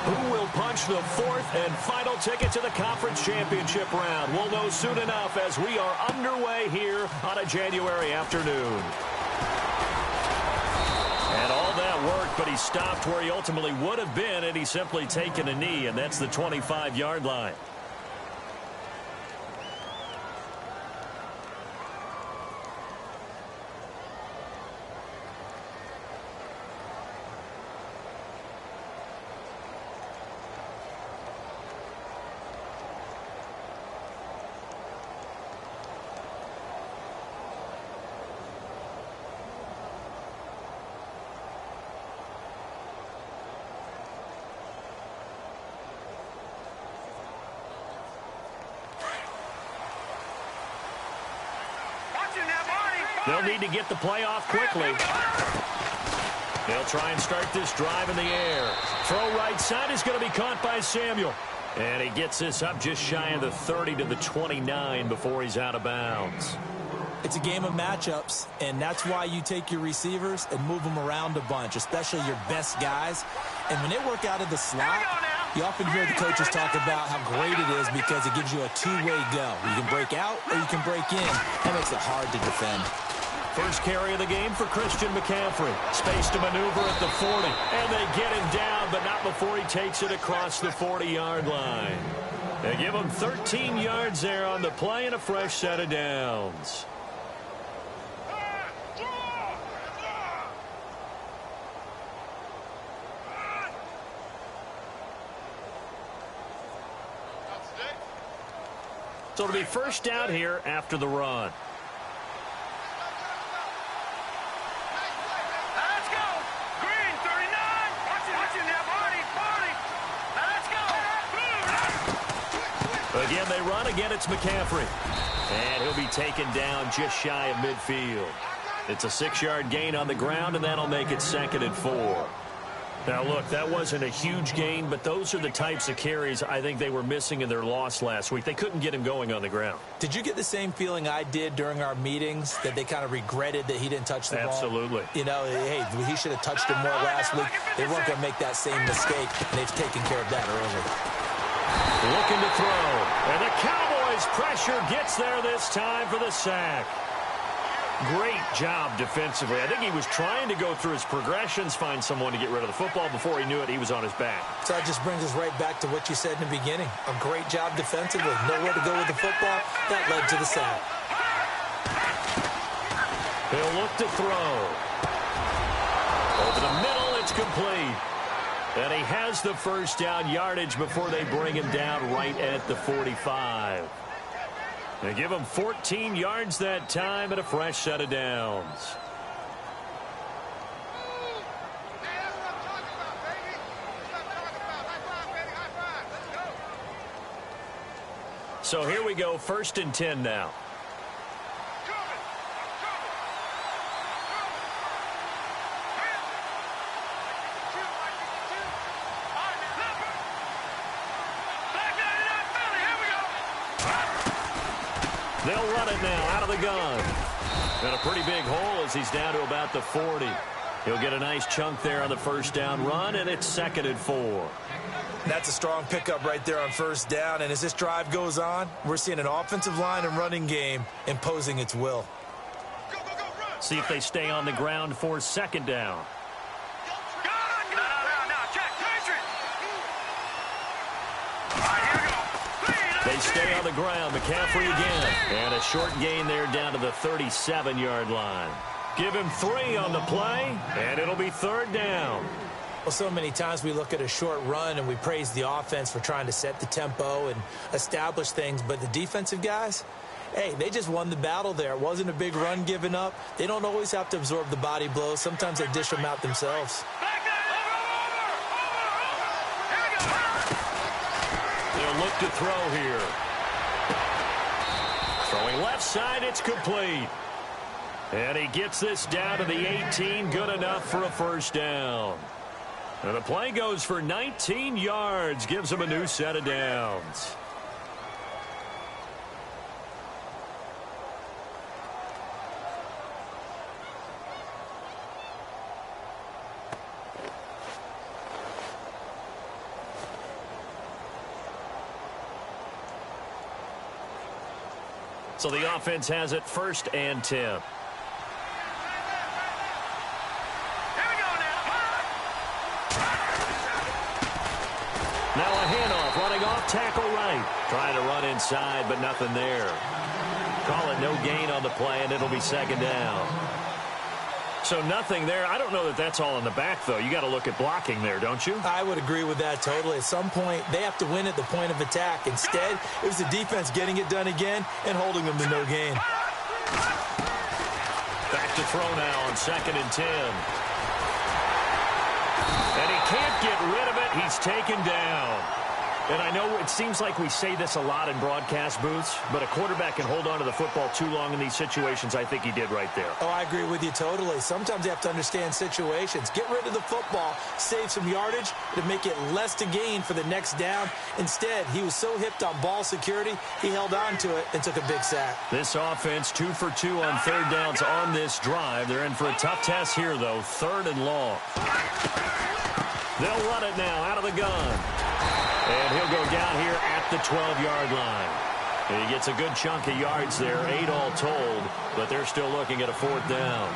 Who will punch the fourth and final ticket to the conference championship round? We'll know soon enough as we are underway here on a January afternoon. And all that work, but he stopped where he ultimately would have been, and he's simply taken a knee, and that's the 25-yard line. They'll need to get the play off quickly. They'll try and start this drive in the air. Throw right side is going to be caught by Samuel. And he gets this up just shy of the 30 to the 29 before he's out of bounds. It's a game of matchups, and that's why you take your receivers and move them around a bunch, especially your best guys. And when they work out of the slot, you often hear the coaches talk about how great it is because it gives you a two-way go. You can break out or you can break in. That makes it hard to defend. First carry of the game for Christian McCaffrey. Space to maneuver at the 40. And they get him down, but not before he takes it across the 40-yard line. They give him 13 yards there on the play and a fresh set of downs. So it'll be first down here after the run. Let's go. Green, 39. Watching that body. Let's go. Again, they run. Again, it's McCaffrey. And he'll be taken down just shy of midfield. It's a 6-yard gain on the ground, and that'll make it 2nd and 4. Now, look, that wasn't a huge gain, but those are the types of carries I think they were missing in their loss last week. They couldn't get him going on the ground. Did you get the same feeling I did during our meetings, that they kind of regretted that he didn't touch the ball? Absolutely. You know, hey, he should have touched it more last week. They weren't going to make that same mistake, and they've taken care of that early. Looking to throw. And the Cowboys' pressure gets there this time for the sack. Great job defensively. I think he was trying to go through his progressions, find someone to get rid of the football. Before he knew it, he was on his back. So that just brings us right back to what you said in the beginning. A great job defensively. Nowhere to go with the football. That led to the sack. He'll look to throw. Over the middle, it's complete. And he has the first down yardage before they bring him down right at the 45. They give him 14 yards that time and a fresh set of downs. So here we go, 1st and 10 now. They'll run it now out of the gun. And a pretty big hole as he's down to about the 40. He'll get a nice chunk there on the first down run, and it's 2nd and 4. That's a strong pickup right there on first down. And as this drive goes on, we're seeing an offensive line and running game imposing its will. See if they stay on the ground for 2nd down. They stay on the ground. McCaffrey again. And a short gain there down to the 37-yard line. Give him 3 on the play, and it'll be 3rd down. Well, so many times we look at a short run and we praise the offense for trying to set the tempo and establish things. But the defensive guys, hey, they just won the battle there. It wasn't a big run given up. They don't always have to absorb the body blows. Sometimes they dish them out themselves. They'll look to throw here. Throwing left side, it's complete. And he gets this down to the 18, good enough for a first down. And the play goes for 19 yards, gives him a new set of downs. So the offense has it 1st and 10. Here we go now. Now a handoff, running off tackle right. Trying to run inside, but nothing there. Call it no gain on the play, and it'll be 2nd down. So nothing there. I don't know that that's all in the back, though. You got to look at blocking there, don't you? I would agree with that totally. At some point, they have to win at the point of attack. Instead, it was the defense getting it done again and holding them to no gain. Back to throw now on 2nd and 10. And he can't get rid of it. He's taken down. And I know it seems like we say this a lot in broadcast booths, but a quarterback can hold on to the football too long in these situations. I think he did right there. Oh, I agree with you totally. Sometimes you have to understand situations. Get rid of the football, save some yardage to make it less to gain for the next down. Instead, he was so hipped on ball security, he held on to it and took a big sack. This offense 2 for 2 on 3rd downs on this drive. They're in for a tough test here, though. 3rd and long. They'll run it now out of the gun. And he'll go down here at the 12-yard line. And he gets a good chunk of yards there, 8 all told, but they're still looking at a 4th down.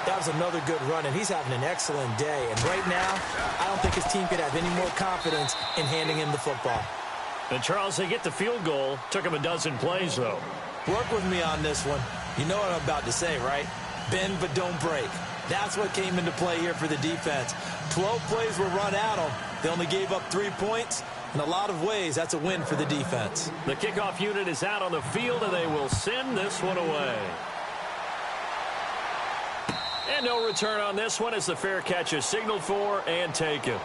That was another good run, and he's having an excellent day. And right now, I don't think his team could have any more confidence in handing him the football. And, Charles, they get the field goal. Took him a dozen plays, though. Work with me on this one. You know what I'm about to say, right? Bend but don't break. That's what came into play here for the defense. 12 plays were run at them. They only gave up 3 points. In a lot of ways, that's a win for the defense. The kickoff unit is out on the field, and they will send this one away. And no return on this one as the fair catch is signaled for and taken.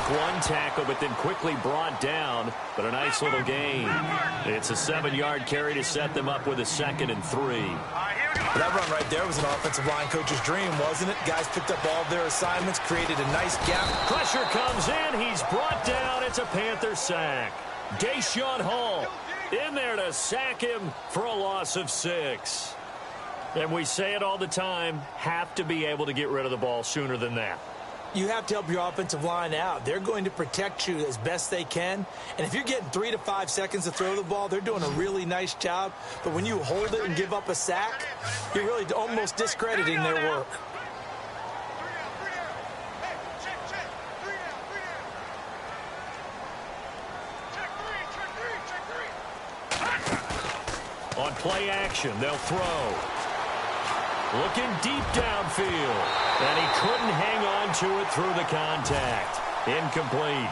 One tackle, but then quickly brought down, but a nice little gain. It's a 7-yard carry to set them up with a 2nd and 3. That run right there was an offensive line coach's dream, wasn't it? Guys picked up all of their assignments, created a nice gap. Pressure comes in. He's brought down. It's a Panther sack. Deshaun Hall in there to sack him for a loss of 6. And we say it all the time, have to be able to get rid of the ball sooner than that. You have to help your offensive line out. They're going to protect you as best they can. And if you're getting 3 to 5 seconds to throw the ball, they're doing a really nice job. But when you hold it and give up a sack, you're really almost discrediting their work. On play action, they'll throw. Looking deep downfield. And he couldn't hang on to it through the contact. Incomplete.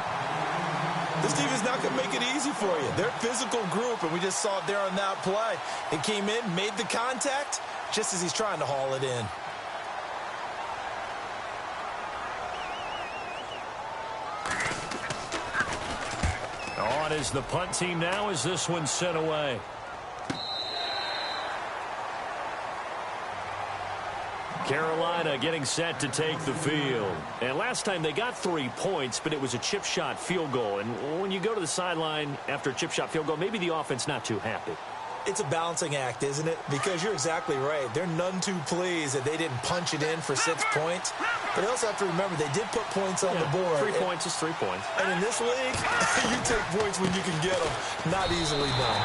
This team is not going to make it easy for you. They're a physical group, and we just saw it there on that play. It came in, made the contact, just as he's trying to haul it in. On is the punt team now as this one's sent away. Carolina getting set to take the field. And last time they got 3 points, but it was a chip shot field goal. And when you go to the sideline after a chip shot field goal, maybe the offense not too happy. It's a balancing act, isn't it? Because you're exactly right. They're none too pleased that they didn't punch it in for 6 points. But they also have to remember they did put points on the board. 3 points is 3 points. And in this league, you take points when you can get them. Not easily done.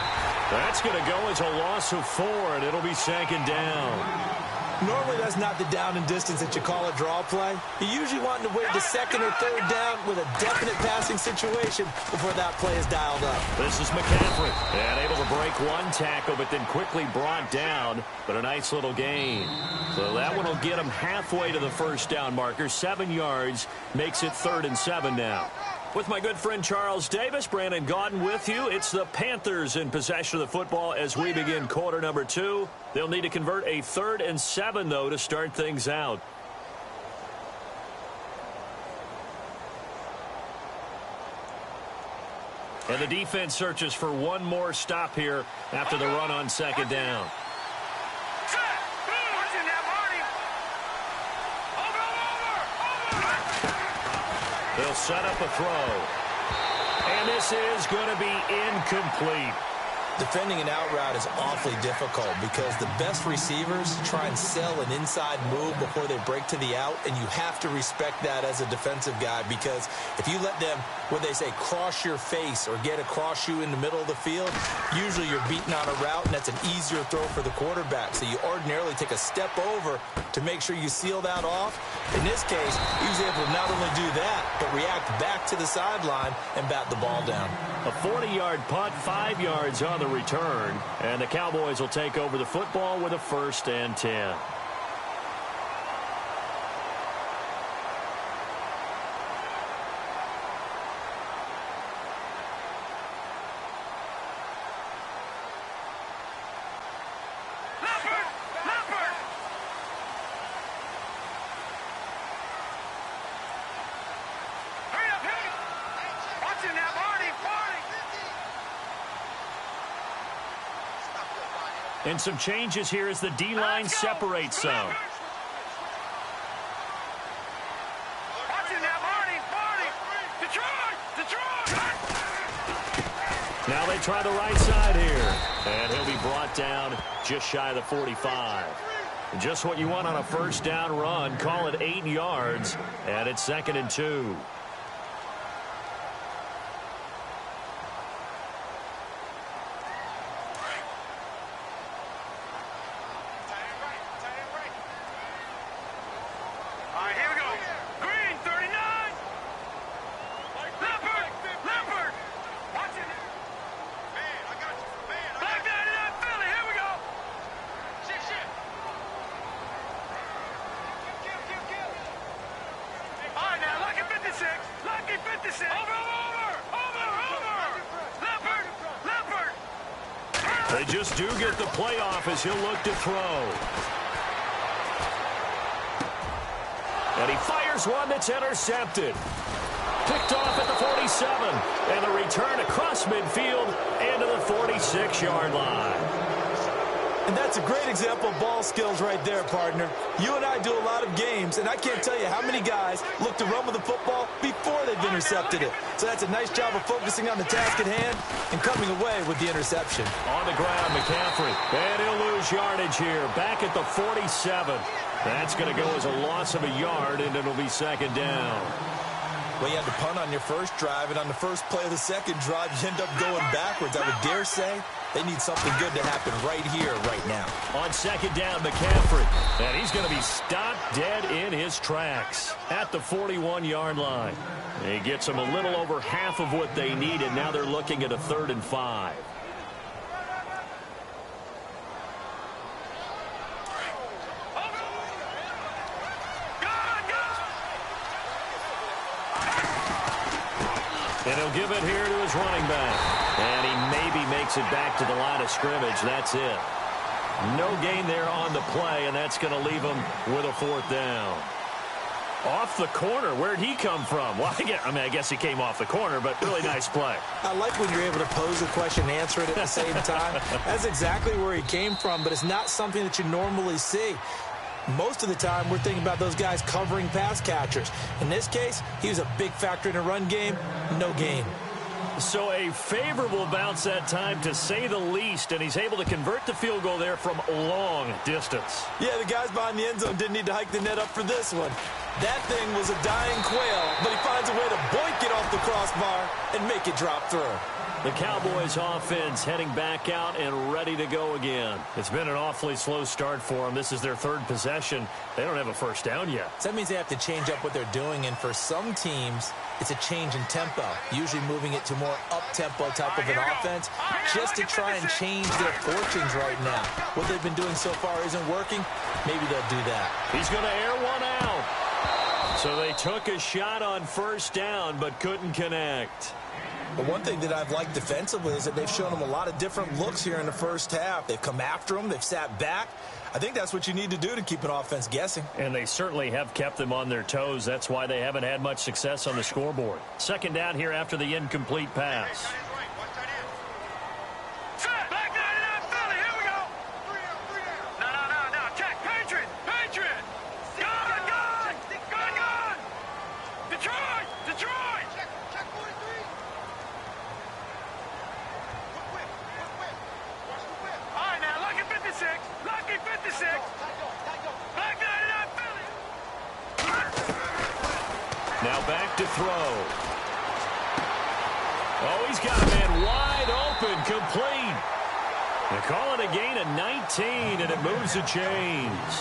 That's going to go as a loss of 4, and it'll be 2nd down. Normally, that's not the down and distance that you call a draw play. You usually want to wait the 2nd or 3rd down with a definite passing situation before that play is dialed up. This is McCaffrey. And able to break 1 tackle, but then quickly brought down, but a nice little gain. So that one will get him halfway to the 1st down marker. 7 yards makes it 3rd and 7 now. With my good friend Charles Davis, Brandon Gaudin with you. It's the Panthers in possession of the football as we begin quarter number 2. They'll need to convert a 3rd and 7, though, to start things out. And the defense searches for one more stop here after the run on second down. They'll set up a throw. And this is going to be incomplete. Defending an out route is awfully difficult because the best receivers try and sell an inside move before they break to the out, and you have to respect that as a defensive guy, because if you let them, what they say, cross your face or get across you in the middle of the field, usually you're beating on a route, and that's an easier throw for the quarterback. So you ordinarily take a step over to make sure you seal that off. In this case, he was able to not only do that, but react back to the sideline and bat the ball down. A 40-yard punt, 5 yards on the return, and the Cowboys will take over the football with a 1st and 10. And some changes here as the D-line separates some. Now they try the right side here. And he'll be brought down just shy of the 45. Just what you want on a 1st down run. Call it 8 yards. And it's 2nd and 2. They just do get the playoff as he'll look to throw. And he fires one that's intercepted. Picked off at the 47. And the return across midfield and to the 46-yard line. And that's a great example of ball skills right there, partner. You and I do a lot of games, and I can't tell you how many guys look to run with the football before they've intercepted it. So that's a nice job of focusing on the task at hand and coming away with the interception. On the ground, McCaffrey. And he'll lose yardage here. Back at the 47. That's going to go as a loss of a yard, and it'll be 2nd down. Well, you had to punt on your first drive, and on the first play of the second drive, you end up going backwards. I would dare say they need something good to happen right here, right now. On 2nd down, McCaffrey. And he's going to be stopped dead in his tracks at the 41-yard line. He gets them a little over half of what they need, and now they're looking at a 3rd and 5. And he'll give it here to his running back. And he maybe makes it back to the line of scrimmage. That's it. No gain there on the play, and that's going to leave him with a 4th down. Off the corner. Where'd he come from? Well, I guess he came off the corner, but really nice play. I like when you're able to pose a question and answer it at the same time. That's exactly where he came from, but it's not something that you normally see. Most of the time, we're thinking about those guys covering pass catchers. In this case, he was a big factor in the run game. No gain. So a favorable bounce that time, to say the least, and he's able to convert the field goal there from long distance. Yeah, the guys behind the end zone didn't need to hike the net up for this one. That thing was a dying quail, but he finds a way to boink it off the crossbar and make it drop through. The Cowboys offense heading back out and ready to go again. It's been an awfully slow start for them. This is their 3rd possession. They don't have a 1st down yet. So that means they have to change up what they're doing, and for some teams, it's a change in tempo, usually moving it to more up-tempo type of an offense, just to try and change their fortunes right now. What they've been doing so far isn't working. Maybe they'll do that. He's going to air one out. So they took a shot on 1st down, but couldn't connect. But one thing that I've liked defensively is that they've shown them a lot of different looks here in the first half. They've come after them. They've sat back. I think that's what you need to do to keep an offense guessing. And they certainly have kept them on their toes. That's why they haven't had much success on the scoreboard. 2nd down here after the incomplete pass. Detroit! Check 43. Whip. Watch the whip. All right, now, lucky 56. Lucky 56. Tight go. Black 99 Philly. Now back to throw. Oh, he's got a man wide open, complete. They call it a gain of 19, and it moves the chains.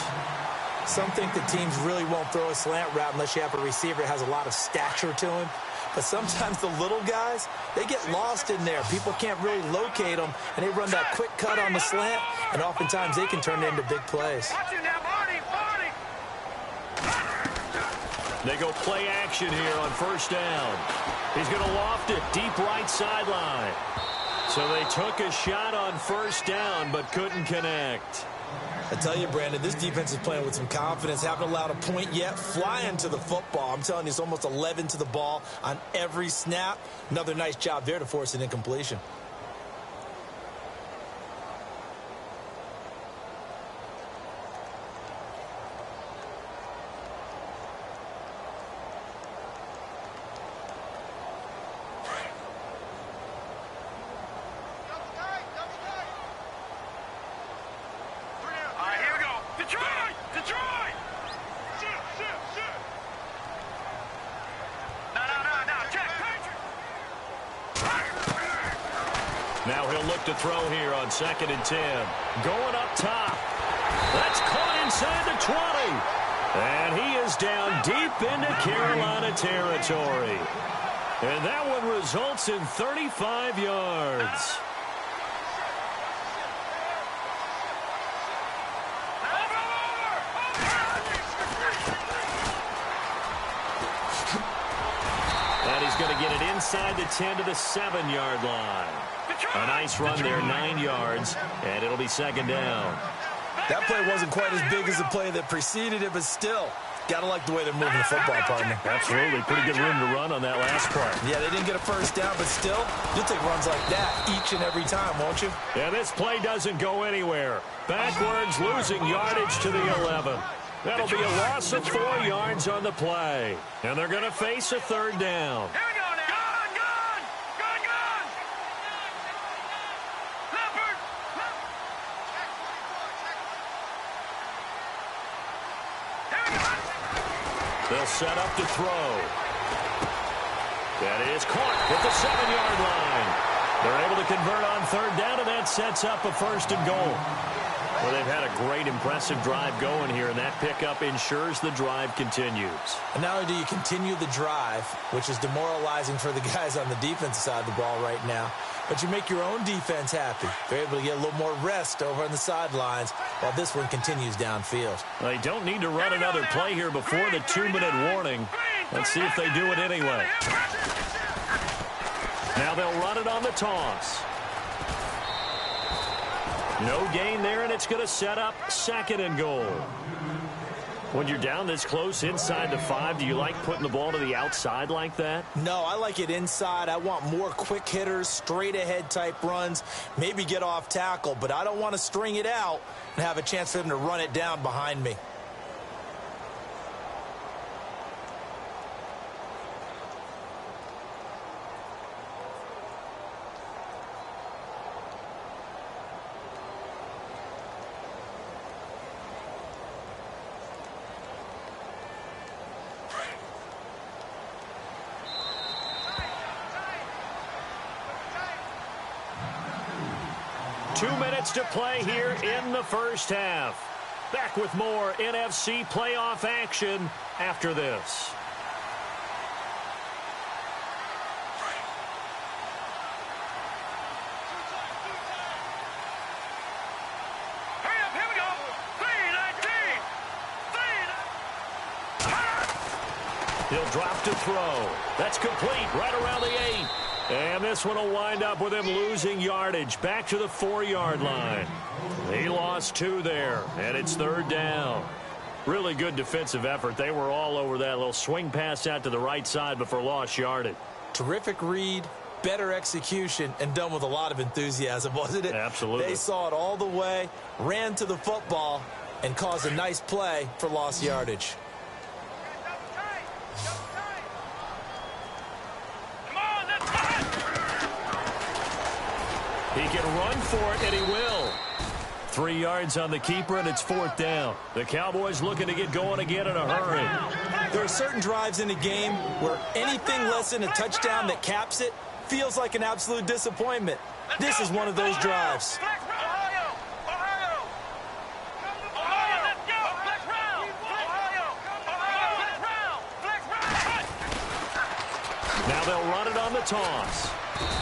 Some think the teams really won't throw a slant route unless you have a receiver that has a lot of stature to him. But sometimes the little guys, they get lost in there. People can't really locate them, and they run that quick cut on the slant, and oftentimes they can turn it into big plays. Watch him now, Barney. They go play action here on first down. He's going to loft it deep right sideline. So they took a shot on first down but couldn't connect. I tell you, Brandon, this defense is playing with some confidence. Haven't allowed a point yet. Flying to the football. I'm telling you, it's almost 11 to the ball on every snap. Another nice job there to force an incompletion. All right, here we go. Detroit! Shit. No. Check. Now he'll look to throw here on 2nd and 10. Going up top. That's caught inside the 20. And he is down deep into Carolina territory. And that one results in 35 yards. And he's going to get it inside the 10 to the 7-yard line. A nice run there, 9 yards, and it'll be 2nd down. That play wasn't quite as big as the play that preceded it, but still, got to like the way they're moving the football, partner. Absolutely. Pretty good room to run on that last play. Yeah, they didn't get a first down, but still, you'll take runs like that each and every time, won't you? Yeah, this play doesn't go anywhere. Backwards, losing yardage to the 11. That'll be a loss of 4 yards on the play. And they're going to face a 3rd down. Here we go now. Gun. Leopard. Here we go. They'll set up to throw. That is caught at the 7-yard line. They're able to convert on 3rd down, and that sets up a 1st and goal. Well, they've had a great, impressive drive going here, and that pickup ensures the drive continues. And not only do you continue the drive, which is demoralizing for the guys on the defensive side of the ball right now, but you make your own defense happy. They're able to get a little more rest over on the sidelines while this one continues downfield. They don't need to run another play here before the 2-minute warning. Let's see if they do it anyway. Now they'll run it on the toss. No gain there, and it's going to set up 2nd and goal. When you're down this close inside the 5, do you like putting the ball to the outside like that? No, I like it inside. I want more quick hitters, straight-ahead type runs, maybe get off tackle, but I don't want to string it out and have a chance for them to run it down behind me. To play here in the first half. Back with more NFC playoff action after this. Hurry up, here we go. 3-19. He'll drop to throw. That's complete right around the 8. And this one will wind up with him losing yardage back to the 4-yard line. He lost 2 there, and it's 3rd down. Really good defensive effort. They were all over that little swing pass out to the right side before lost yardage. Terrific read, better execution, and done with a lot of enthusiasm, wasn't it? Absolutely. They saw it all the way, ran to the football, and caused a nice play for lost yardage. He can run for it, and he will. 3 yards on the keeper, and it's 4th down. The Cowboys looking to get going again in a hurry. There are certain drives in the game where anything less than a touchdown that caps it feels like an absolute disappointment. This is one of those drives. Now they'll run it on the toss.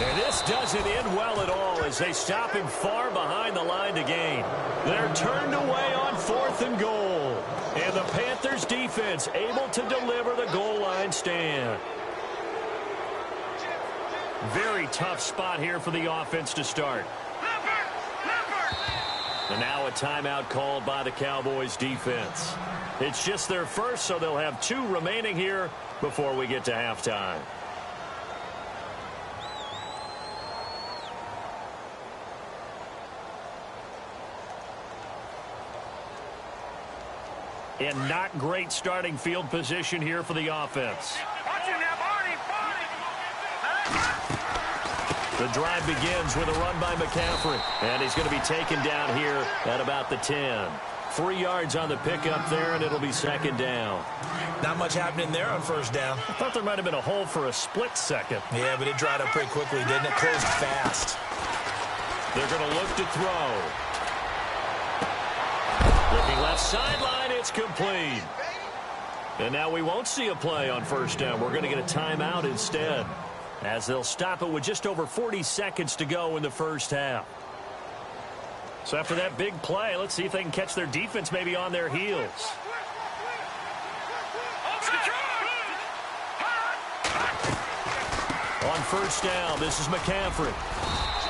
And this doesn't end well at all as they stop him far behind the line to gain. They're turned away on 4th and goal. And the Panthers defense able to deliver the goal line stand. Very tough spot here for the offense to start. And now a timeout called by the Cowboys defense. It's just their first, so they'll have 2 remaining here before we get to halftime. And not great starting field position here for the offense. The drive begins with a run by McCaffrey. And he's going to be taken down here at about the 10. 3 yards on the pickup there, and it'll be 2nd down. Not much happening there on 1st down. I thought there might have been a hole for a split second. Yeah, but it dried up pretty quickly, didn't it? Closed fast. They're going to look to throw. Looking left sideline, it's complete. And now we won't see a play on 1st down. We're going to get a timeout instead, as they'll stop it with just over 40 seconds to go in the 1st half. So after that big play, let's see if they can catch their defense maybe on their heels. On 1st down, this is McCaffrey.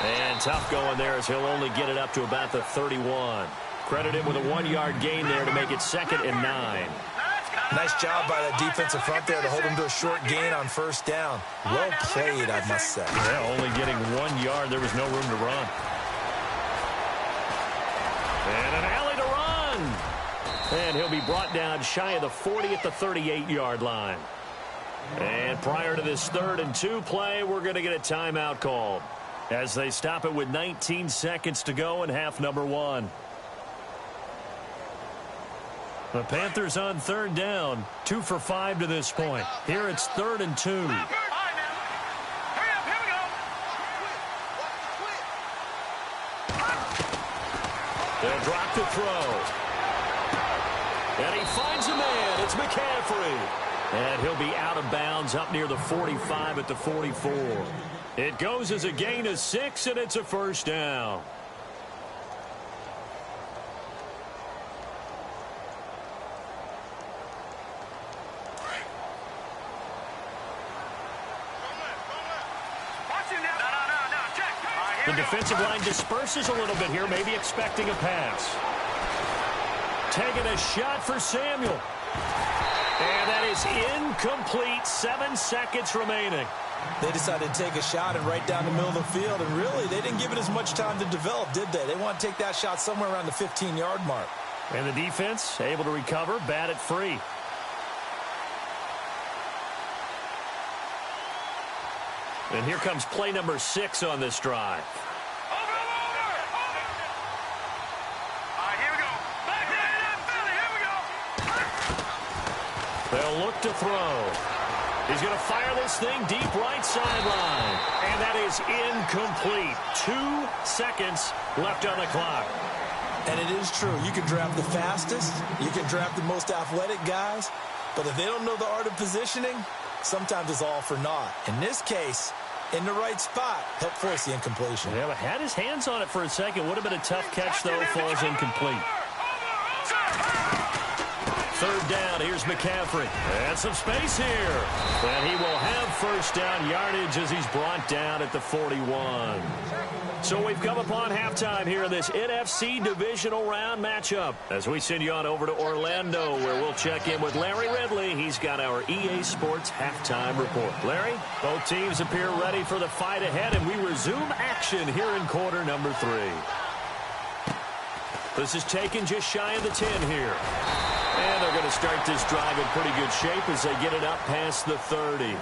And tough going there as he'll only get it up to about the 31. Credit him with a 1-yard gain there to make it 2nd and 9. Nice job by that defensive front there to hold him to a short gain on 1st down. Well played, I must say. Yeah, only getting 1 yard. There was no room to run. And an alley to run. And he'll be brought down shy of the 40 at the 38-yard line. And prior to this 3rd and 2 play, we're going to get a timeout called as they stop it with 19 seconds to go in half number 1. The Panthers on 3rd down, 2 for 5 to this point. Here it's 3rd and 2. They'll drop the throw. And he finds a man. It's McCaffrey. And he'll be out of bounds up near the 45 at the 44. It goes as a gain of 6, and it's a 1st down. The defensive line disperses a little bit here, maybe expecting a pass. Taking a shot for Samuel. And that is incomplete. 7 seconds remaining. They decided to take a shot and right down the middle of the field, and really, they didn't give it as much time to develop, did they? They want to take that shot somewhere around the 15-yard mark. And the defense able to recover, bat it free. And here comes play number 6 on this drive. They'll look to throw. He's going to fire this thing deep right sideline. And that is incomplete. 2 seconds left on the clock. And it is true. You can draft the fastest. You can draft the most athletic guys. But if they don't know the art of positioning, sometimes it's all for naught. In this case, in the right spot, help force the incompletion. Yeah, but had his hands on it for a second. Would have been a tough catch, though. Falls incomplete. 3rd down. Here's McCaffrey. And some space here. And he will have 1st down yardage as he's brought down at the 41. So we've come upon halftime here in this NFC divisional round matchup as we send you on over to Orlando, where we'll check in with Larry Ridley. He's got our EA Sports halftime report. Larry, both teams appear ready for the fight ahead, and we resume action here in quarter number 3. This is taken just shy of the 10 here. And they're going to start this drive in pretty good shape as they get it up past the 30.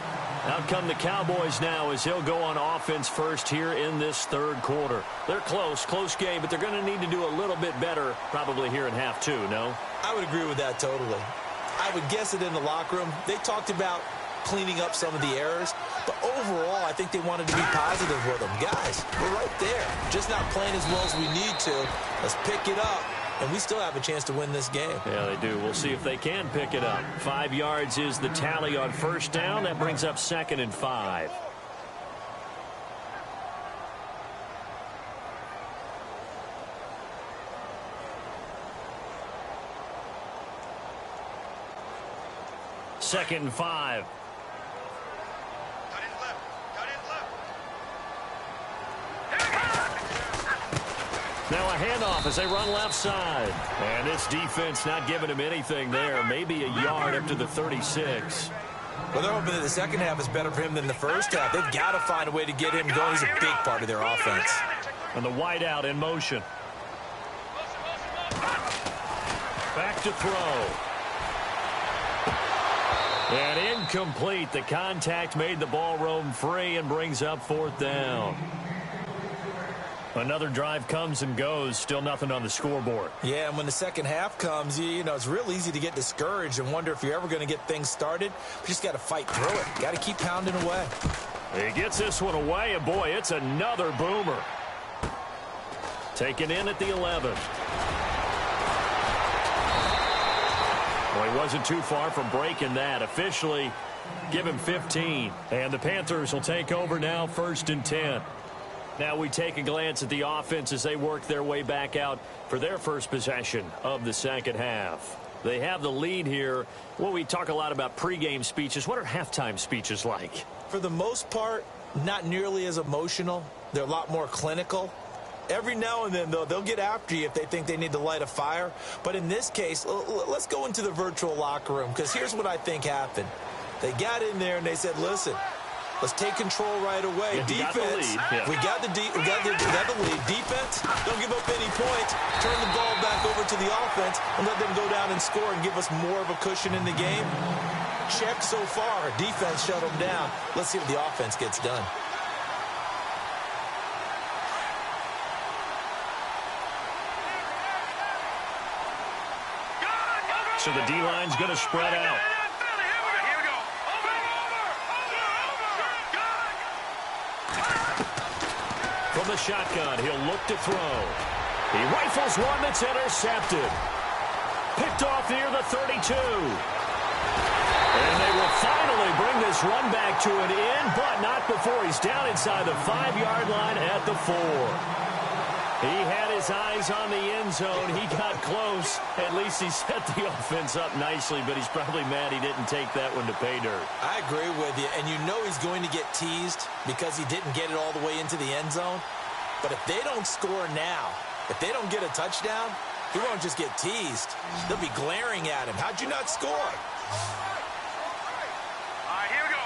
Out come the Cowboys now as he'll go on offense first here in this third quarter. They're close game, but they're going to need to do a little bit better probably here in half two, no? I would agree with that totally. I would guess it in the locker room. They talked about cleaning up some of the errors, but overall, I think they wanted to be positive with them. Guys, we're right there. Just not playing as well as we need to. Let's pick it up, and we still have a chance to win this game. Yeah, they do. We'll see if they can pick it up. 5 yards is the tally on first down. That brings up 2nd and 5. Second and 5. Now a handoff as they run left side. And this defense not giving him anything there. Maybe a yard up to the 36. Well, they're hoping that the second half is better for him than the first half. They've got to find a way to get him going. He's a big part of their offense. And the wideout in motion. Back to throw. And incomplete. The contact made the ball roam free and brings up 4th down. Another drive comes and goes. Still nothing on the scoreboard. Yeah, and when the second half comes, you know, it's real easy to get discouraged and wonder if you're ever going to get things started. You just got to fight through it. Got to keep pounding away. He gets this one away, and boy, it's another boomer. Taken in at the 11. Well, he wasn't too far from breaking that. Officially, give him 15. And the Panthers will take over now, 1st and 10. Now we take a glance at the offense as they work their way back out for their first possession of the second half. They have the lead here. Well, we talk a lot about pregame speeches. What are halftime speeches like? For the most part, not nearly as emotional. They're a lot more clinical. Every now and then, though, they'll get after you if they think they need to light a fire. But in this case, let's go into the virtual locker room, because here's what I think happened. They got in there and they said, listen, let's take control right away. Yeah, defense, we got the lead. Defense, don't give up any points. Turn the ball back over to the offense and let them go down and score and give us more of a cushion in the game. Check so far. Defense shut them down. Let's see if the offense gets done. So the D-line's going to spread out. From the shotgun, he'll look to throw. He rifles one that's intercepted. Picked off near the 32. And they will finally bring this run back to an end, but not before he's down inside the 5-yard line at the 4. He had his eyes on the end zone. He got close. At least he set the offense up nicely, but he's probably mad he didn't take that one to pay dirt. I agree with you, and you know he's going to get teased because he didn't get it all the way into the end zone. But if they don't score now, if they don't get a touchdown, he won't just get teased. They'll be glaring at him. How'd you not score? All right, here we go.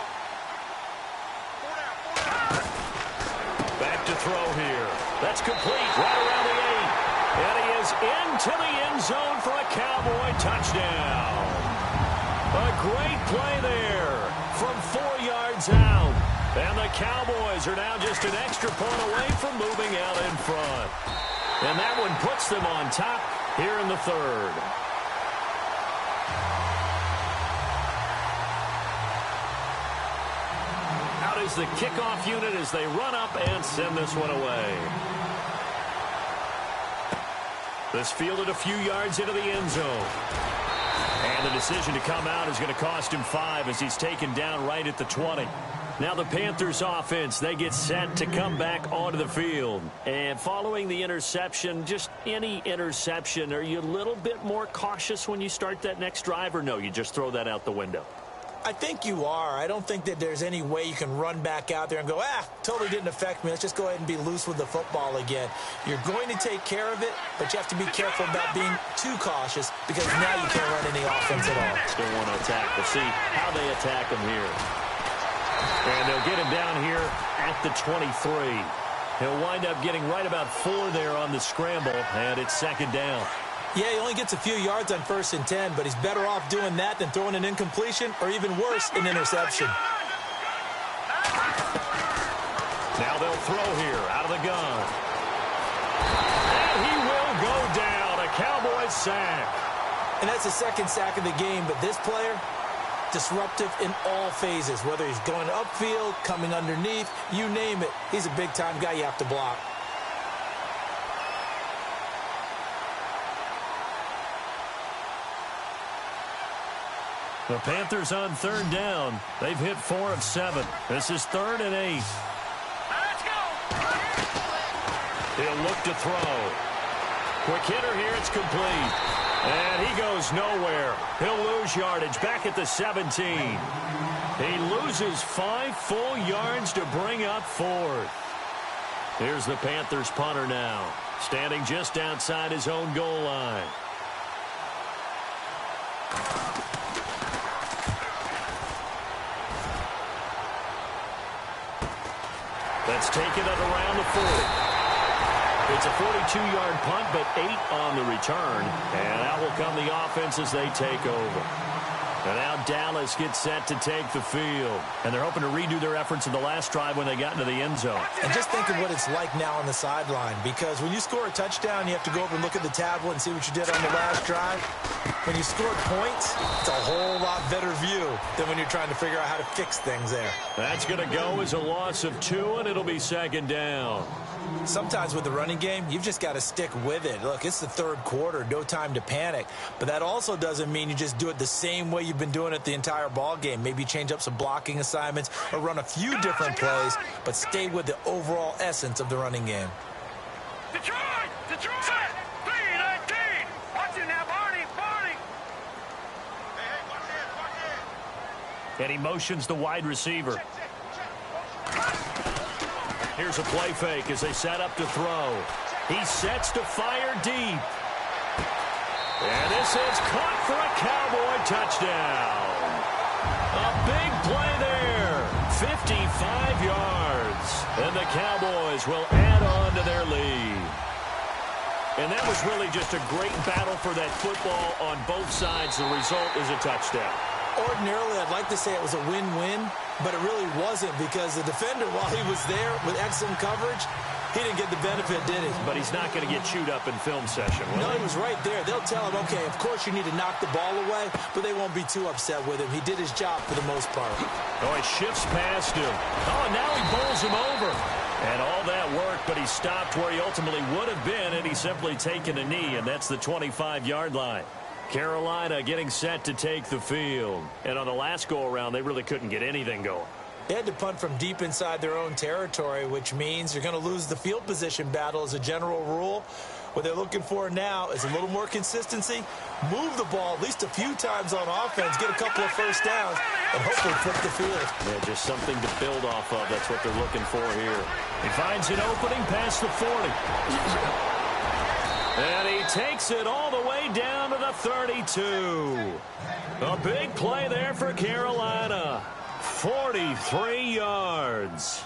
Back to throw here. That's complete right around the 8. And he is into the end zone for a Cowboy touchdown. A great play there from 4 yards out. And the Cowboys are now just an extra point away from moving out in front. And that one puts them on top here in the third. Out is the kickoff unit as they run up and send this one away. This fielded a few yards into the end zone. And the decision to come out is going to cost him 5 as he's taken down right at the 20. Now the Panthers offense, they get set to come back onto the field. And following the interception, just any interception, are you a little bit more cautious when you start that next drive, or no, you just throw that out the window? I think you are. I don't think that there's any way you can run back out there and go, totally didn't affect me. Let's just go ahead and be loose with the football again. You're going to take care of it, but you have to be careful about being too cautious because now you can't run any offense at all. Still want to attack. We'll see how they attack him here. And they'll get him down here at the 23. He'll wind up getting right about 4 there on the scramble, and it's second down. Yeah, he only gets a few yards on 1st and 10, but he's better off doing that than throwing an incompletion or even worse, an interception. Now they'll throw here out of the gun. And he will go down. A Cowboys sack. And that's the second sack of the game, but this player, disruptive in all phases, whether he's going upfield, coming underneath, you name it. He's a big-time guy you have to block. The Panthers on third down. They've hit 4 of 7. This is 3rd and 8. Let's go. He'll look to throw. Quick hitter here. It's complete. And he goes nowhere. He'll lose yardage back at the 17. He loses 5 full yards to bring up 4th. Here's the Panthers punter now, standing just outside his own goal line. Let's take it at around the 40. It's a 42-yard punt, but 8 on the return. And out will come the offense as they take over. And now Dallas gets set to take the field. And they're hoping to redo their efforts in the last drive when they got into the end zone. And just think of what it's like now on the sideline, because when you score a touchdown, you have to go over and look at the tablet and see what you did on the last drive. When you score points, it's a whole lot better view than when you're trying to figure out how to fix things there. That's going to go as a loss of 2, and it'll be 2nd down. Sometimes with the running game, you've just got to stick with it. Look, it's the 3rd quarter, no time to panic. But that also doesn't mean you just do it the same way you've been doing it the entire ball game. Maybe change up some blocking assignments or run a few different plays, but stay with the overall essence of the running game. Detroit! Detroit! Set! 3-19! Watch it now, Barney! Barney! Hey, watch it. And he motions the wide receiver. Here's a play fake as they set up to throw. He sets to fire deep. And this is caught for a Cowboy touchdown. A big play there. 55 yards. And the Cowboys will add on to their lead. And that was really just a great battle for that football on both sides. The result is a touchdown. Ordinarily, I'd like to say it was a win-win, but it really wasn't, because the defender, while he was there with excellent coverage, he didn't get the benefit, did he? But he's not going to get chewed up in film session, will No, he? he was right there. They'll tell him, okay, of course you need to knock the ball away, but they won't be too upset with him. He did his job for the most part. Oh, he shifts past him. Oh, and now he bowls him over. And all that work, but he stopped where he ultimately would have been, and he's simply taken a knee, and that's the 25-yard line. Carolina getting set to take the field. And on the last go-around, they really couldn't get anything going. They had to punt from deep inside their own territory, which means you're going to lose the field position battle as a general rule. What they're looking for now is a little more consistency, move the ball at least a few times on offense, get a couple of first downs, and hopefully flip the field. Yeah, just something to build off of. That's what they're looking for here. He finds an opening past the 40. And he takes it all the way down to the 32. A big play there for Carolina. 43 yards.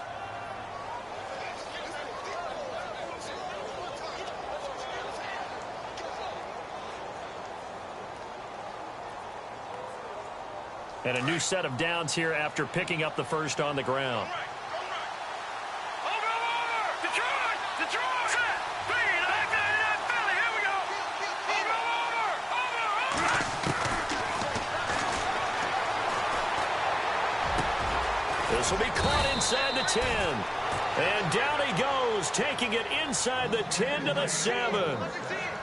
And a new set of downs here after picking up the first on the ground. This will be caught inside the 10. And down he goes, taking it inside the 10 to the 7.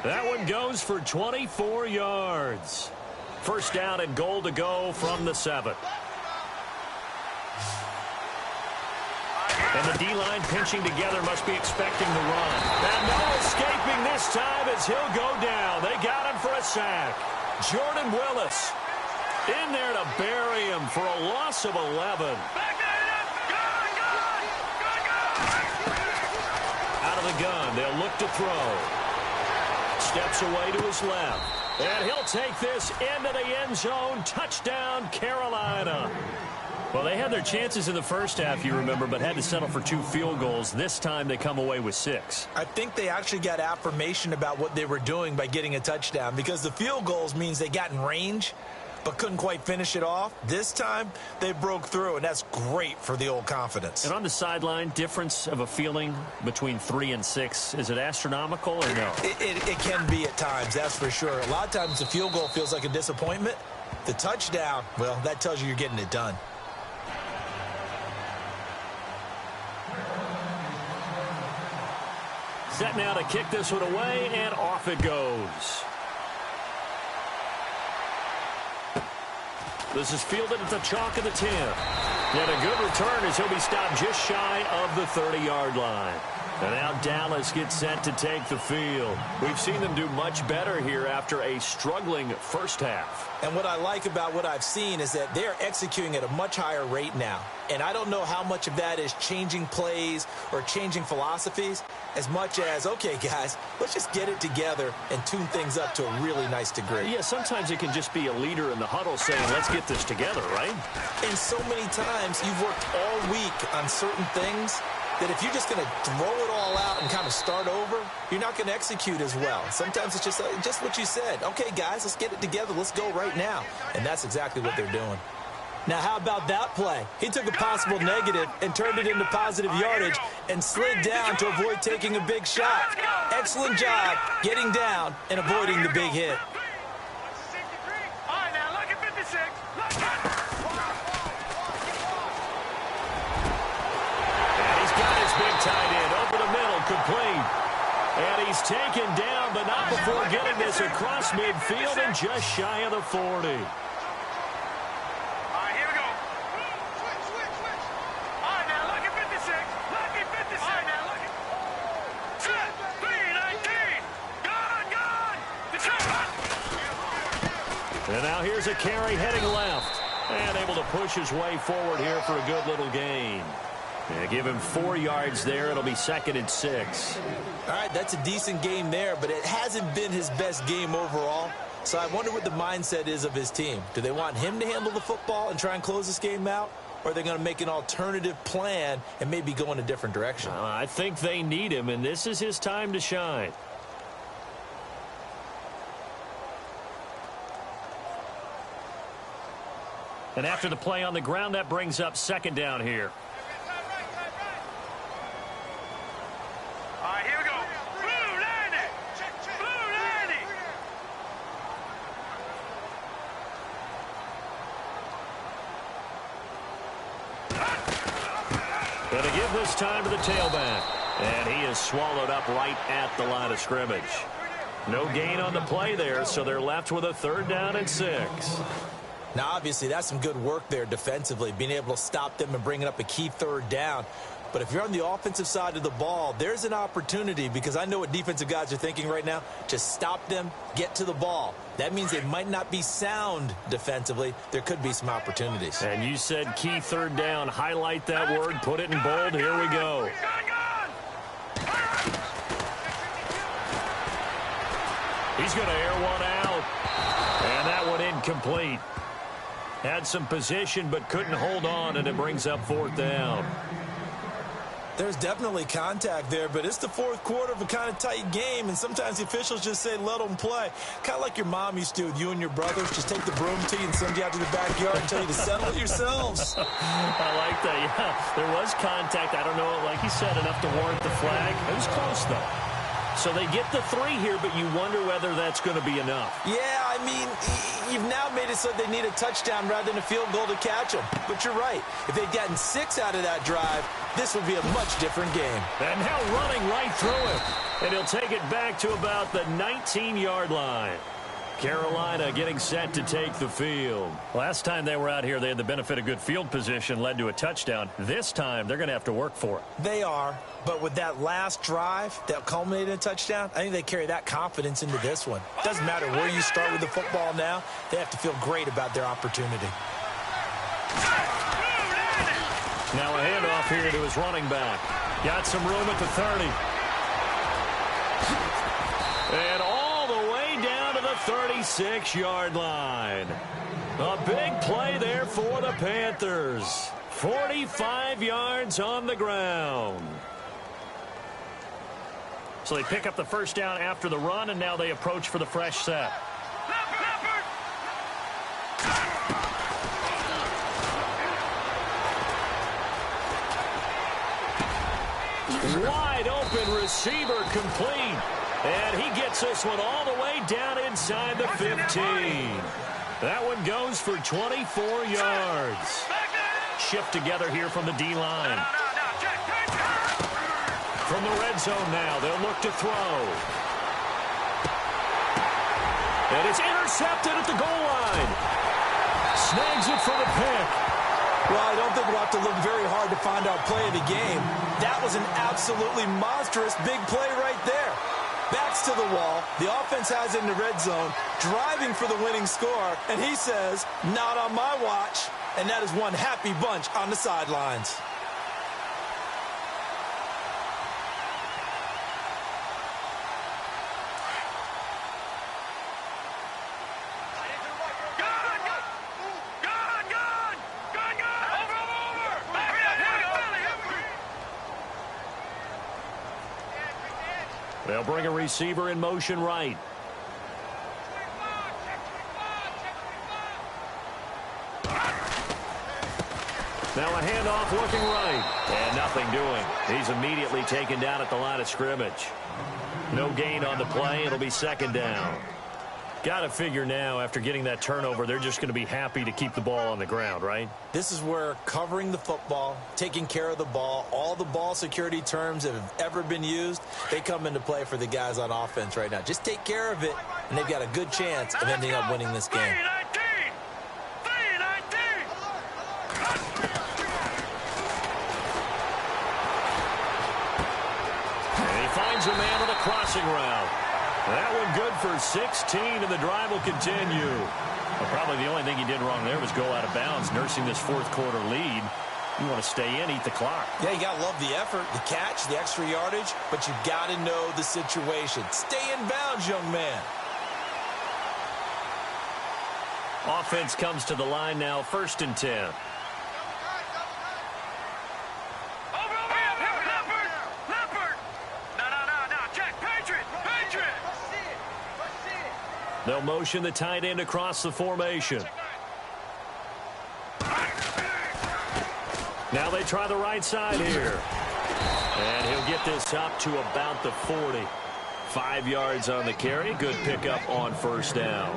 That one goes for 24 yards. First down and goal to go from the 7. And the D-line pinching together must be expecting the run. And no escaping this time as he'll go down. They got him for a sack. Jordan Willis in there to bury him for a loss of 11. Out of the gun, they'll look to throw. Steps away to his left. And he'll take this into the end zone. Touchdown, Carolina. Well, they had their chances in the first half, you remember, but had to settle for 2 field goals. This time they come away with 6. I think they actually got affirmation about what they were doing by getting a touchdown, because the field goals means they got in range. but couldn't quite finish it off. This time, they broke through, and that's great for the old confidence. And on the sideline, difference of a feeling between 3 and 6, is it astronomical or no? It can be at times, that's for sure. A lot of times the field goal feels like a disappointment. The touchdown, well, that tells you you're getting it done. Set now to kick this one away, and off it goes. This is fielded at the chalk of the 10. And a good return as he'll be stopped just shy of the 30-yard line. And now Dallas gets set to take the field. We've seen them do much better here after a struggling first half. And what I like about what I've seen is that they're executing at a much higher rate now. And I don't know how much of that is changing plays or changing philosophies as much as, okay, guys, let's just get it together and tune things up to a really nice degree. Yeah, sometimes it can just be a leader in the huddle saying, let's get this together, right? And so many times you've worked all week on certain things that if you're just going to throw it all out and kind of start over, you're not going to execute as well. Sometimes it's just what you said. Okay, guys, let's get it together. Let's go right now. And that's exactly what they're doing. Now, how about that play? He took a possible negative and turned it into positive yardage and slid down to avoid taking a big shot. Excellent job getting down and avoiding the big hit. All right, now look at 56. Look at Big tight end over the middle, complete. And he's taken down, but not before getting this across midfield and just shy of the 40. All right, here we go. Switch. All right, now look at 56. Look at 56. All right, now look at... Set. 3-19. Gone. And now here's a carry heading left. And able to push his way forward here for a good little gain. Yeah, give him 4 yards there. It'll be 2nd and 6. All right, that's a decent game there, but it hasn't been his best game overall. So I wonder what the mindset is of his team. Do they want him to handle the football and try and close this game out? Or are they going to make an alternative plan and maybe go in a different direction? I think they need him, and this is his time to shine. And after the play on the ground, that brings up 2nd down here. All right, here we go. Blue landing. Blue landing. Going to give this time to the tailback. And he is swallowed up right at the line of scrimmage. No gain on the play there, so they're left with a 3rd down and 6. Now, obviously, that's some good work there defensively, being able to stop them and bringing up a key 3rd down. But if you're on the offensive side of the ball, there's an opportunity, because I know what defensive guys are thinking right now. Just stop them, get to the ball. That means they might not be sound defensively. There could be some opportunities. And you said key 3rd down. Highlight that word. Put it in bold. Here we go. He's going to air one out. And that one incomplete. Had some position but couldn't hold on, and it brings up 4th down. There's definitely contact there, but it's the 4th quarter of a kind of tight game, and sometimes the officials just say, let them play. Kind of like your mom used to with you and your brothers. Just take the broom to you and send you out to the backyard and tell you to settle it yourselves. I like that, yeah. There was contact. I don't know, like he said, enough to warrant the flag. It was close, though. So they get the 3 here, but you wonder whether that's going to be enough. Yeah, I mean, you've now made it so they need a touchdown rather than a field goal to catch them. But you're right. If they'd gotten 6 out of that drive, this would be a much different game. And now running right through it. And he'll take it back to about the 19-yard line. Carolina getting set to take the field. Last time they were out here, they had the benefit of good field position, led to a touchdown. This time, they're going to have to work for it. They are, but with that last drive that culminated in a touchdown, I think they carry that confidence into this one. Doesn't matter where you start with the football now, they have to feel great about their opportunity. Now a handoff here to his running back. Got some room at the 30. And all the way down to the 36-yard line. A big play there for the Panthers. 45 yards on the ground. So they pick up the 1st down after the run, and now they approach for the fresh set. Wide open receiver complete. And he gets this one all the way down inside the 15. That one goes for 24 yards. Shift together here from the D-line. From the red zone now, they'll look to throw. And it's intercepted at the goal line. Snags it for the pick. Well, I don't think we'll have to look very hard to find our play of the game. That was an absolutely monstrous big play right there. Backs to the wall. The offense has it in the red zone, driving for the winning score. And he says, not on my watch. And that is one happy bunch on the sidelines. They'll bring a receiver in motion right. Now a handoff looking right. And nothing doing. He's immediately taken down at the line of scrimmage. No gain on the play. It'll be second down. Got to figure now, after getting that turnover, they're just going to be happy to keep the ball on the ground, right? This is where covering the football, taking care of the ball, all the ball security terms that have ever been used, they come into play for the guys on offense right now. Just take care of it, and they've got a good chance of ending up winning this game. And he finds a man on a crossing route. That one good for 16, and the drive will continue. Well, probably the only thing he did wrong there was go out of bounds, nursing this fourth quarter lead. You want to stay in, eat the clock. Yeah, you got to love the effort, the catch, the extra yardage, but you got to know the situation. Stay in bounds, young man. Offense comes to the line now, 1st and 10. They'll motion the tight end across the formation. Now they try the right side here. And he'll get this up to about the 40. 5 yards on the carry. Good pickup on first down.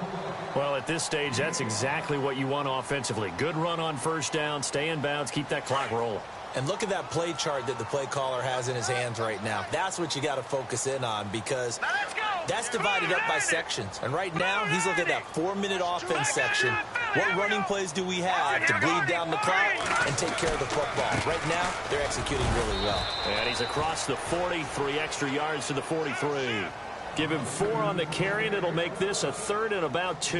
Well, at this stage, that's exactly what you want offensively. Good run on first down. Stay in bounds. Keep that clock rolling. And look at that play chart that the play caller has in his hands right now. That's what you got to focus in on, because that's divided up by sections. And right now, he's looking at that 4-minute offense section. What running plays do we have to bleed down the clock and take care of the football? Right now, they're executing really well. And he's across the 40, 3 extra yards to the 43. Give him 4 on the carry, and it'll make this a 3rd and about 2.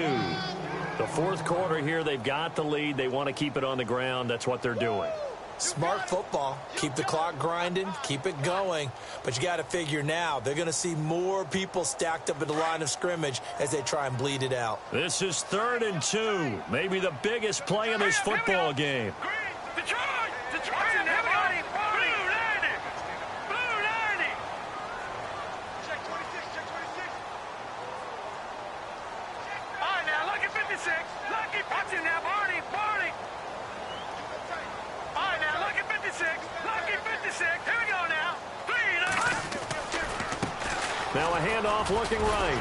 The fourth quarter here, they've got the lead. They want to keep it on the ground. That's what they're doing. Smart football. Keep the clock grinding. Keep it going. But you got to figure now, they're going to see more people stacked up at the line of scrimmage as they try and bleed it out. This is 3rd and 2. Maybe the biggest play in this football game. Now a handoff looking right.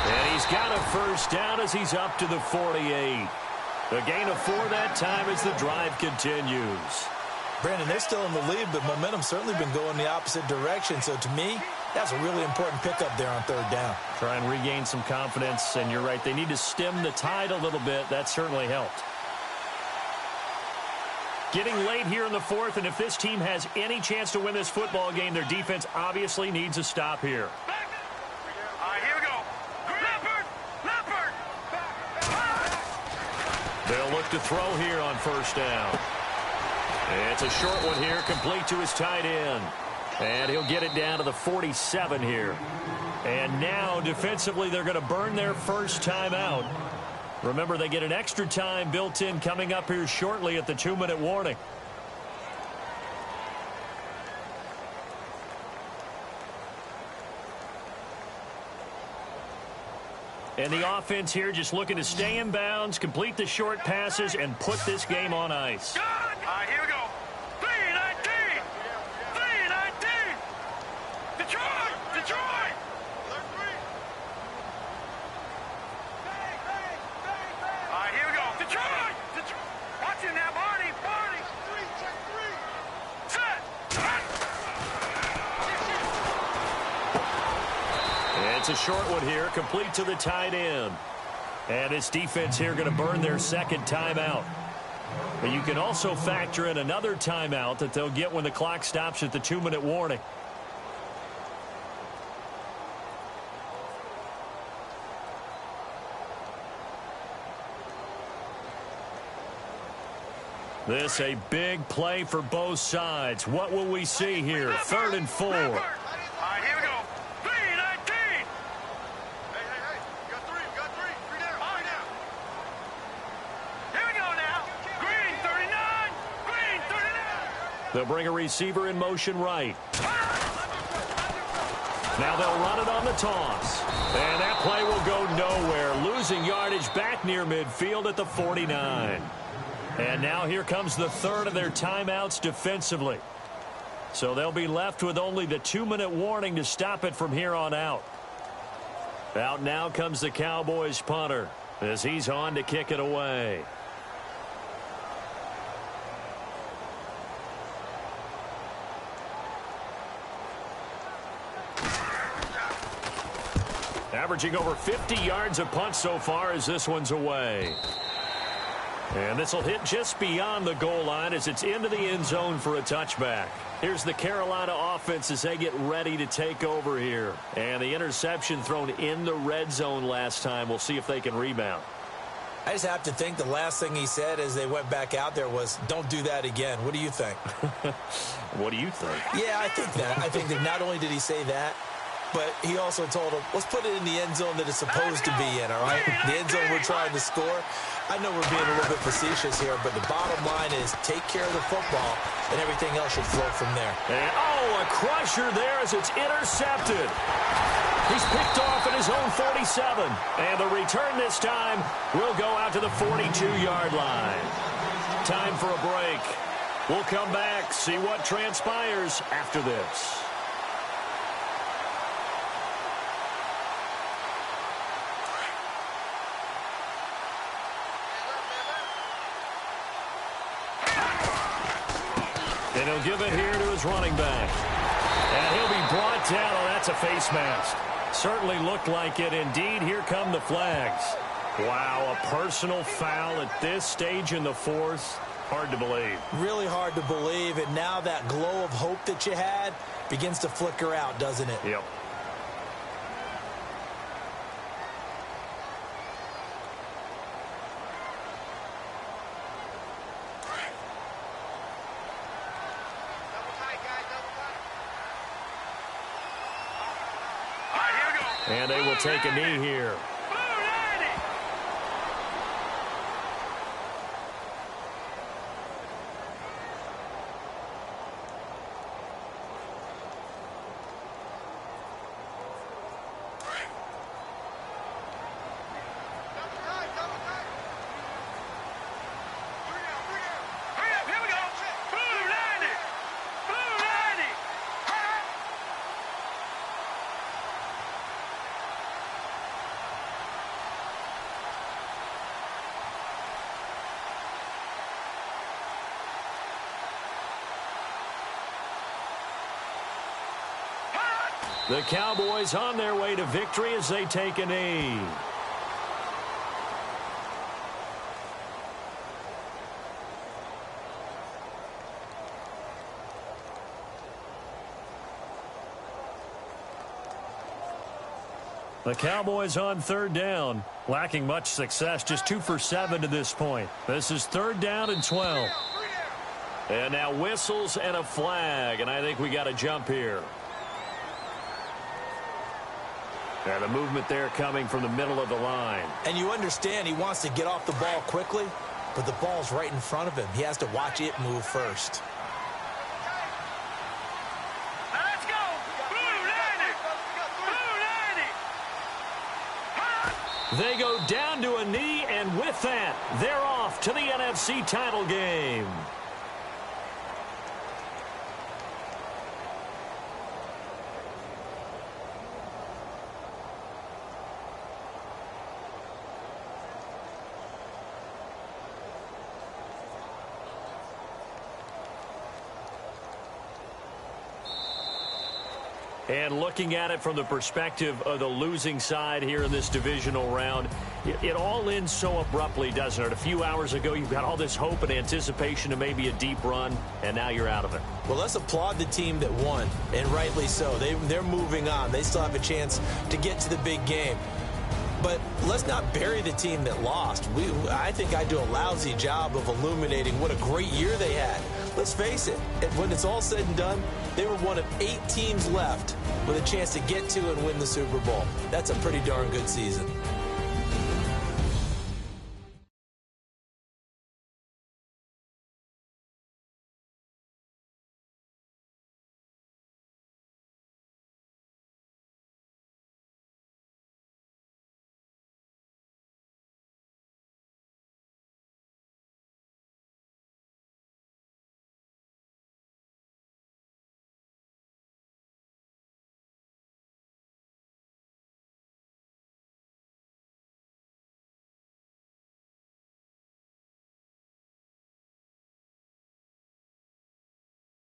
And he's got a first down as he's up to the 48. A gain of 4 that time as the drive continues. Brandon, they're still in the lead, but momentum's certainly been going the opposite direction. So to me, that's a really important pickup there on 3rd down. Try and regain some confidence, and you're right. They need to stem the tide a little bit. That certainly helped. Getting late here in the 4th, and if this team has any chance to win this football game, their defense obviously needs a stop here. They'll look to throw here on first down. It's a short one here, complete to his tight end. And he'll get it down to the 47 here. And now, defensively, they're going to burn their first timeout. Remember, they get an extra time built in coming up here shortly at the 2-minute warning. And the offense here just looking to stay in bounds, complete the short passes, and put this game on ice. All right, here we go. 3-19. 3-19. It's a short one here, complete to the tight end. And this defense here going to burn their second timeout. But you can also factor in another timeout that they'll get when the clock stops at the 2-minute warning. This a big play for both sides. What will we see here? 3rd and 4. All right, here we go. 3-19. Hey. We got three. Three down. Here we go now. Green 39. Green 39. They'll bring a receiver in motion right. Now they'll run it on the toss. And that play will go nowhere. Losing yardage back near midfield at the 49. And now here comes the third of their timeouts defensively. So they'll be left with only the 2-minute warning to stop it from here on out. Out now comes the Cowboys punter as he's on to kick it away. Averaging over 50 yards a punt so far as this one's away. And this will hit just beyond the goal line as it's into the end zone for a touchback. Here's the Carolina offense as they get ready to take over here. And the interception thrown in the red zone last time. We'll see if they can rebound. I just have to think the last thing he said as they went back out there was, don't do that again. What do you think? What do you think? Yeah, I think that. I think that not only did he say that, but he also told him, let's put it in the end zone that it's supposed to be in, all right? The end zone we're trying to score. I know we're being a little bit facetious here, but the bottom line is take care of the football, and everything else should flow from there. And, a crusher there as it's intercepted. He's picked off at his own 47. And the return this time will go out to the 42-yard line. Time for a break. We'll come back, see what transpires after this. And he'll give it here to his running back. And he'll be brought down. Oh, that's a face mask. Certainly looked like it. Indeed, here come the flags. Wow, a personal foul at this stage in the fourth. Hard to believe. Really hard to believe. And now that glow of hope that you had begins to flicker out, doesn't it? Yep. And they will take a knee here. The Cowboys on their way to victory as they take a knee. The Cowboys on third down, lacking much success, just 2 for 7 to this point. This is 3rd down and 12. And now whistles and a flag, and I think we got a jump here. And a movement there coming from the middle of the line. And you understand he wants to get off the ball quickly, but the ball's right in front of him. He has to watch it move first. Now let's go. Blue 90. They go down to a knee, and with that, they're off to the NFC title game. And looking at it from the perspective of the losing side here in this divisional round, it all ends so abruptly, doesn't it? A few hours ago, you've got all this hope and anticipation of maybe a deep run, and now you're out of it. Well, let's applaud the team that won, and rightly so. They're moving on. They still have a chance to get to the big game. But let's not bury the team that lost. I think I do a lousy job of illuminating what a great year they had. Let's face it, when it's all said and done, they were one of 8 teams left with a chance to get to and win the Super Bowl. That's a pretty darn good season.